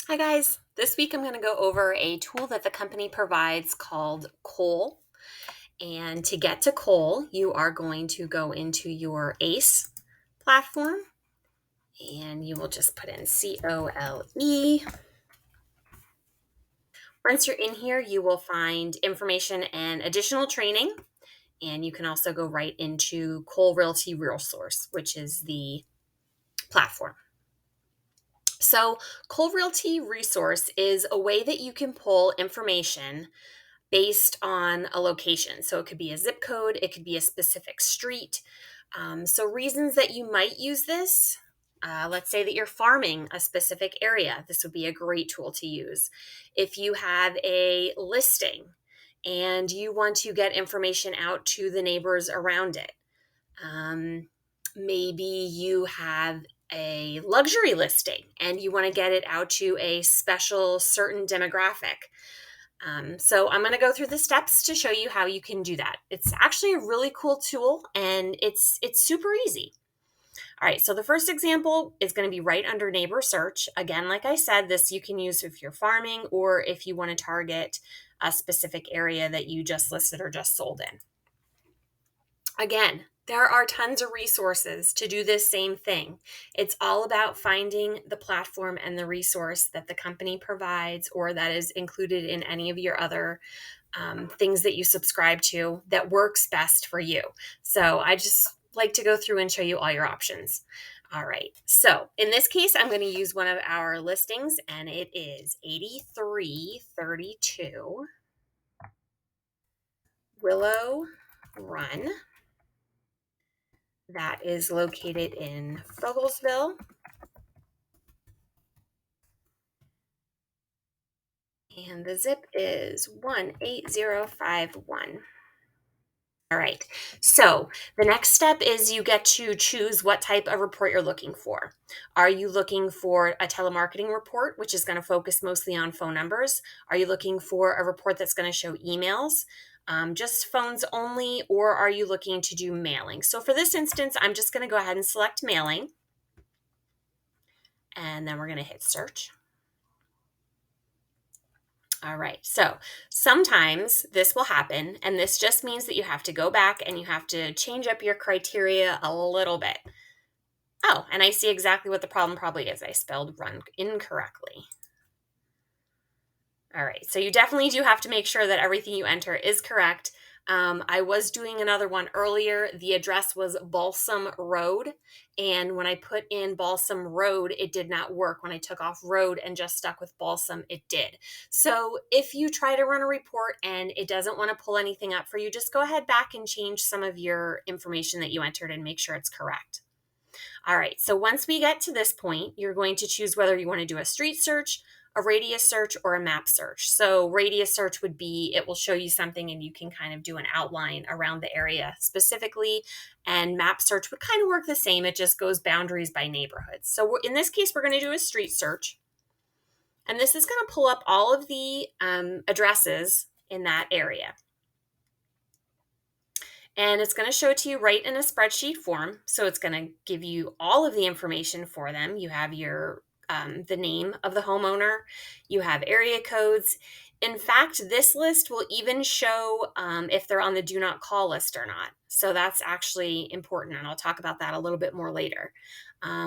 Hi guys, this week I'm going to go over a tool that the company provides called Cole. And to get to Cole, you are going to go into your ACE platform and you will just put in COLE. Once you're in here, you will find information and additional training. And you can also go right into Cole Realty Resource, which is the platform. So, Cole Realty Resource is a way that you can pull information based on a location. So it could be a zip code, it could be a specific street. So, reasons that you might use this, let's say that you're farming a specific area, this would be a great tool to use. If you have a listing and you want to get information out to the neighbors around it, um, maybe you have a luxury listing and you want to get it out to a special certain demographic. So I'm going to go through the steps to show you how you can do that. It's actually a really cool tool and it's super easy. All right, so the first example is going to be right under neighbor search. Again, like I said, this you can use if you're farming or if you want to target a specific area that you just listed or just sold in. Again, there are tons of resources to do this same thing. It's all about finding the platform and the resource that the company provides or that is included in any of your other things that you subscribe to that works best for you. So I just like to go through and show you all your options. All right. So in this case, I'm going to use one of our listings and it is 8332 Willow Run. That is located in Fogelsville. And the zip is 18051. All right. So the next step is you get to choose what type of report you're looking for. Are you looking for a telemarketing report, which is going to focus mostly on phone numbers? Are you looking for a report that's going to show emails, just phones only, or are you looking to do mailing? So for this instance, I'm just going to go ahead and select mailing. And then we're going to hit search. All right, so sometimes this will happen, and this just means that you have to go back and you have to change up your criteria a little bit. Oh, and I see exactly what the problem probably is. I spelled run incorrectly. All right, so you definitely do have to make sure that everything you enter is correct. I was doing another one earlier. The address was Balsam Road. And when I put in Balsam Road, it did not work. When I took off road and just stuck with Balsam, it did. So if you try to run a report and it doesn't want to pull anything up for you, just go ahead back and change some of your information that you entered and make sure it's correct. All right, so once we get to this point, you're going to choose whether you want to do a street search, a radius search, or a map search. So radius search would be, it will show you something and you can kind of do an outline around the area specifically. And map search would kind of work the same. It just goes boundaries by neighborhoods. So in this case, we're going to do a street search. And this is going to pull up all of the addresses in that area. And it's going to show it to you right in a spreadsheet form. So it's going to give you all of the information for them. You have your the name of the homeowner. You have area codes. In fact, this list will even show if they're on the do not call list or not. So that's actually important. And I'll talk about that a little bit more later.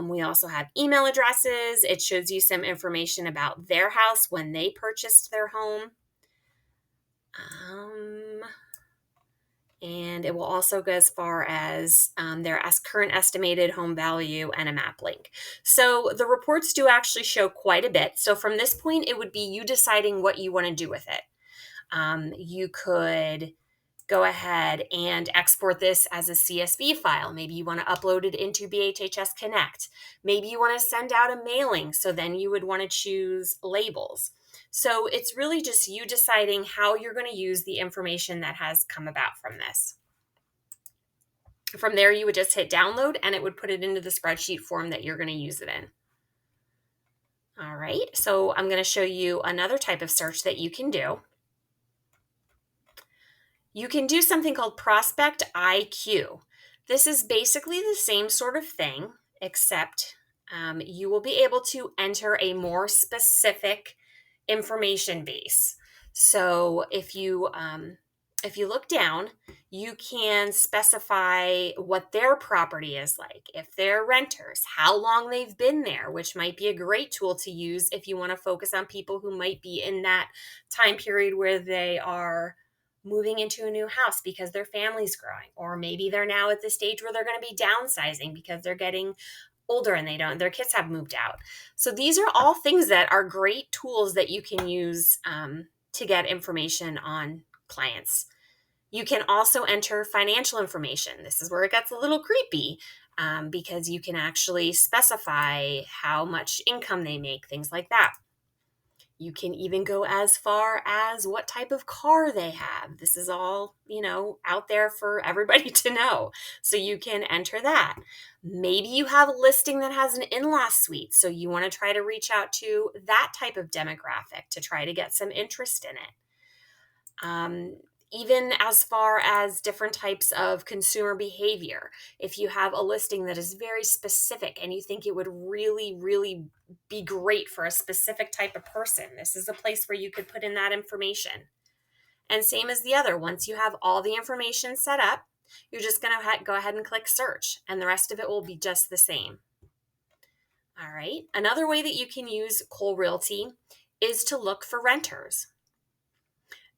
We also have email addresses. It shows you some information about their house when they purchased their home. And it will also go as far as their current estimated home value and a map link. So the reports do actually show quite a bit. So from this point, it would be you deciding what you want to do with it. You could go ahead and export this as a CSV file. Maybe you want to upload it into BHHS Connect. Maybe you want to send out a mailing. So then you would want to choose labels. So it's really just you deciding how you're going to use the information that has come about from this. From there, you would just hit download and it would put it into the spreadsheet form that you're going to use it in. All right, so I'm going to show you another type of search that you can do. You can do something called Prospect IQ. This is basically the same sort of thing, except you will be able to enter a more specific information base. So if you look down, you can specify what their property is like, if they're renters, how long they've been there, which might be a great tool to use if you want to focus on people who might be in that time period where they are moving into a new house because their family's growing, or maybe they're now at the stage where they're going to be downsizing because they're getting older and their kids have moved out. So these are all things that are great tools that you can use to get information on clients. You can also enter financial information. This is where it gets a little creepy, because you can actually specify how much income they make, things like that. You can even go as far as what type of car they have. This is all, out there for everybody to know. So you can enter that. Maybe you have a listing that has an in-law suite. So you want to try to reach out to that type of demographic to try to get some interest in it. Even as far as different types of consumer behavior. If you have a listing that is very specific and you think it would really, really be great for a specific type of person, this is a place where you could put in that information. And same as the other, once you have all the information set up, you're just going to go ahead and click search, and the rest of it will be just the same. All right. Another way that you can use Cole Realty is to look for renters.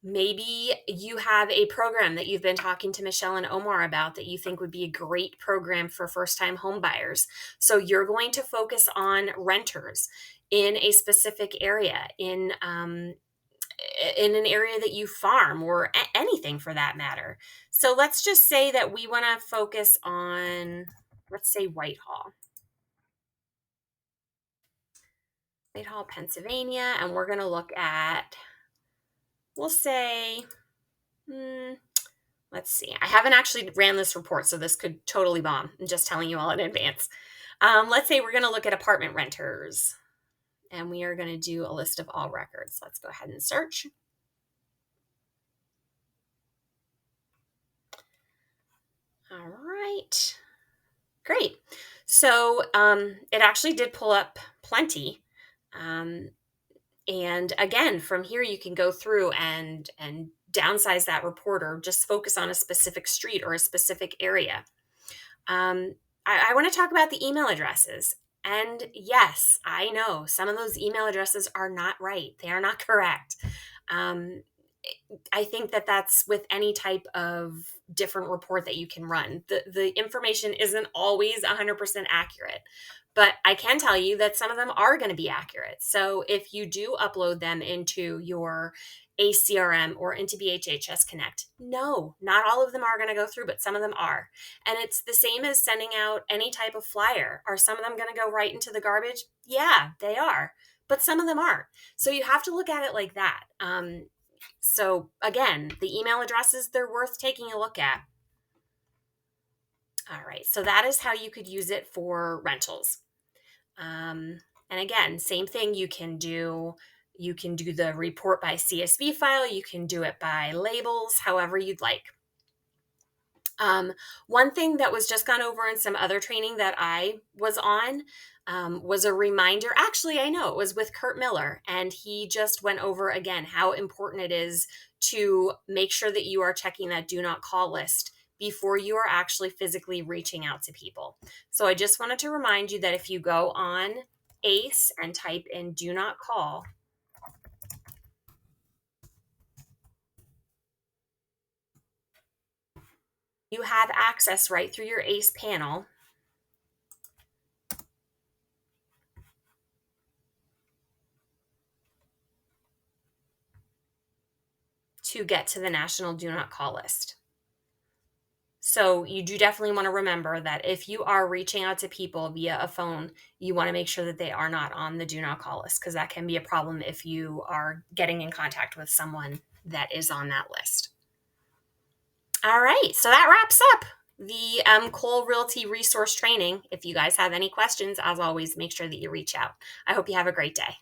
Maybe you have a program that you've been talking to Michelle and Omar about that you think would be a great program for first-time home buyers. So you're going to focus on renters in a specific area, in an area that you farm, or anything for that matter. So let's just say that we want to focus on, let's say, Whitehall, Pennsylvania, and we're going to look at, we'll say, let's see. I haven't actually ran this report, so this could totally bomb. I'm just telling you all in advance. Let's say we're going to look at apartment renters, and we are going to do a list of all records. Let's go ahead and search. All right. Great. So it actually did pull up plenty. And again, from here, you can go through and downsize that report, or just focus on a specific street or a specific area. I want to talk about the email addresses. And yes, I know some of those email addresses are not right. They are not correct. I think that that's with any type of different report that you can run. The information isn't always 100% accurate, but I can tell you that some of them are going to be accurate. So if you do upload them into your ACRM or into BHHS Connect, no, not all of them are going to go through, but some of them are. And it's the same as sending out any type of flyer. Are some of them going to go right into the garbage? Yeah, they are, but some of them aren't. So you have to look at it like that. So again, the email addresses, they're worth taking a look at. All right, so that is how you could use it for rentals. And again, same thing, you can do the report by CSV file, you can do it by labels, however you'd like. One thing that was just gone over in some other training that I was on was a reminder. Actually, I know it was with Kurt Miller, and he just went over again how important it is to make sure that you are checking that do not call list before you are actually physically reaching out to people. So I just wanted to remind you that if you go on ACE and type in do not call, you have access right through your ACE panel to get to the national do not call list. So you do definitely want to remember that if you are reaching out to people via a phone, you want to make sure that they are not on the do not call list, because that can be a problem if you are getting in contact with someone that is on that list. All right, so that wraps up the Cole Realty resource training. If you guys have any questions, as always, make sure that you reach out. I hope you have a great day.